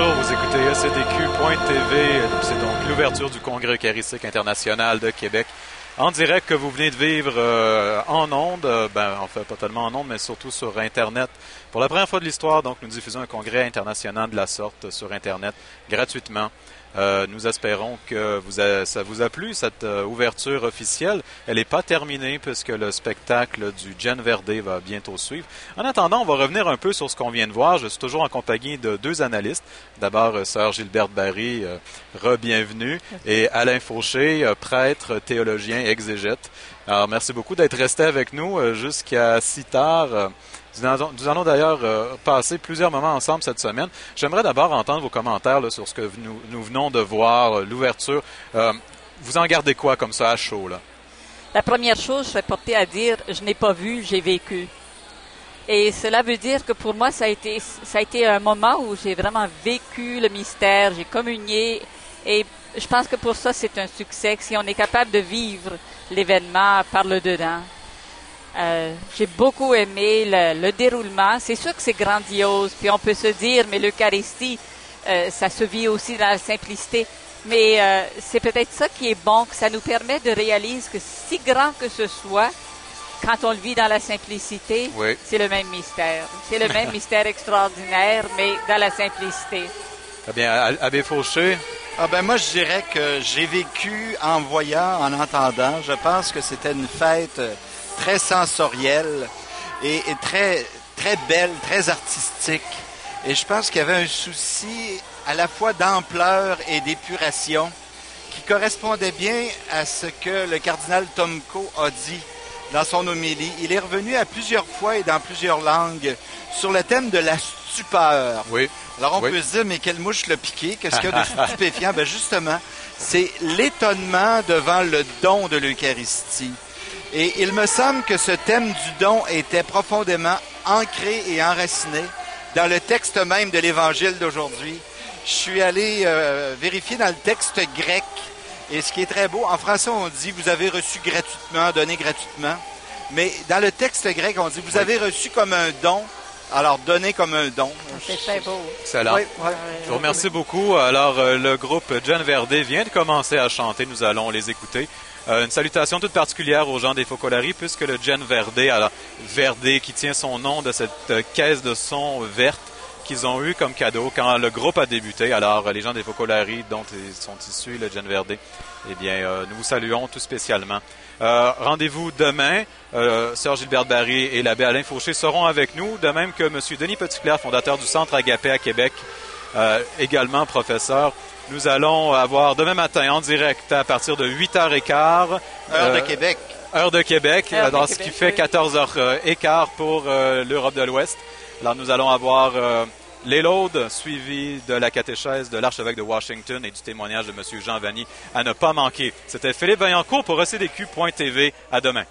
bonjour, vous écoutez ECDQ.tv, c'est donc l'ouverture du Congrès eucharistique international de Québec. En direct que vous venez de vivre en ondes, en fait pas tellement en ondes, mais surtout sur Internet. Pour la première fois de l'histoire, donc nous diffusons un congrès international de la sorte sur Internet gratuitement. Nous espérons que ça vous a plu, cette ouverture officielle. Elle n'est pas terminée puisque le spectacle du Gen Verde va bientôt suivre. En attendant, on va revenir un peu sur ce qu'on vient de voir. Je suis toujours en compagnie de deux analystes. D'abord, Sœur Gilberte Barry, re-bienvenue, et Alain Fauché, prêtre, théologien, exégète. Alors, merci beaucoup d'être resté avec nous jusqu'à si tard. Nous allons d'ailleurs passer plusieurs moments ensemble cette semaine. J'aimerais d'abord entendre vos commentaires là, sur ce que nous venons de voir, l'ouverture. Vous en gardez quoi comme ça à chaud, là? La première chose, je serais portée à dire, je n'ai pas vu, j'ai vécu. Et cela veut dire que pour moi, ça a été un moment où j'ai vraiment vécu le mystère, j'ai communié. Et je pense que pour ça, c'est un succès, si on est capable de vivre l'événement par le dedans. J'ai beaucoup aimé le déroulement. C'est sûr que c'est grandiose, puis on peut se dire, mais l'Eucharistie, ça se vit aussi dans la simplicité. Mais c'est peut-être ça qui est bon, que ça nous permet de réaliser que si grand que ce soit, quand on le vit dans la simplicité, oui, c'est le même mystère. C'est le même mystère extraordinaire, mais dans la simplicité. Très bien. Abbé Fauché? Moi, je dirais que j'ai vécu en voyant, en entendant. Je pense que c'était une fête très sensorielle et très, très belle, très artistique. Et je pense qu'il y avait un souci à la fois d'ampleur et d'épuration qui correspondait bien à ce que le cardinal Tomko a dit dans son homélie. Il est revenu à plusieurs fois et dans plusieurs langues sur le thème de la stupeur. Oui. Alors on peut se dire, mais quelle mouche l'a piqué? Qu'est-ce qu'il y a de stupéfiant? Justement, c'est l'étonnement devant le don de l'Eucharistie. Et il me semble que ce thème du don était profondément ancré et enraciné dans le texte même de l'Évangile d'aujourd'hui. Je suis allé vérifier dans le texte grec. Et ce qui est très beau, en français, on dit « vous avez reçu gratuitement, donné gratuitement ». Mais dans le texte grec, on dit « vous avez reçu comme un don ». Alors, donner comme un don. C'est très beau. Excellent. Oui, oui. Je vous remercie beaucoup. Alors, le groupe Gen Verde vient de commencer à chanter. Nous allons les écouter. Une salutation toute particulière aux gens des Focolari, puisque le Gen Verde, alors Verde qui tient son nom de cette caisse de son verte qu'ils ont eu comme cadeau quand le groupe a débuté. Alors, les gens des Focolari dont ils sont issus, le Gen Verde, eh bien, nous vous saluons tout spécialement. Rendez-vous demain. Sœur Gilberte Barry et l'abbé Alain Fauché seront avec nous, de même que M. Denis Petitclerc, fondateur du Centre Agapé à Québec, également professeur. Nous allons avoir demain matin en direct à partir de 8h15. Heure de Québec. Heure de Québec, ce qui fait 14h15 pour l'Europe de l'Ouest. Alors nous allons avoir les laudes suivies de la catéchèse de l'archevêque de Washington et du témoignage de M. Jean Vanny à ne pas manquer. C'était Philippe Vaillancourt pour ECDQ.tv. À demain.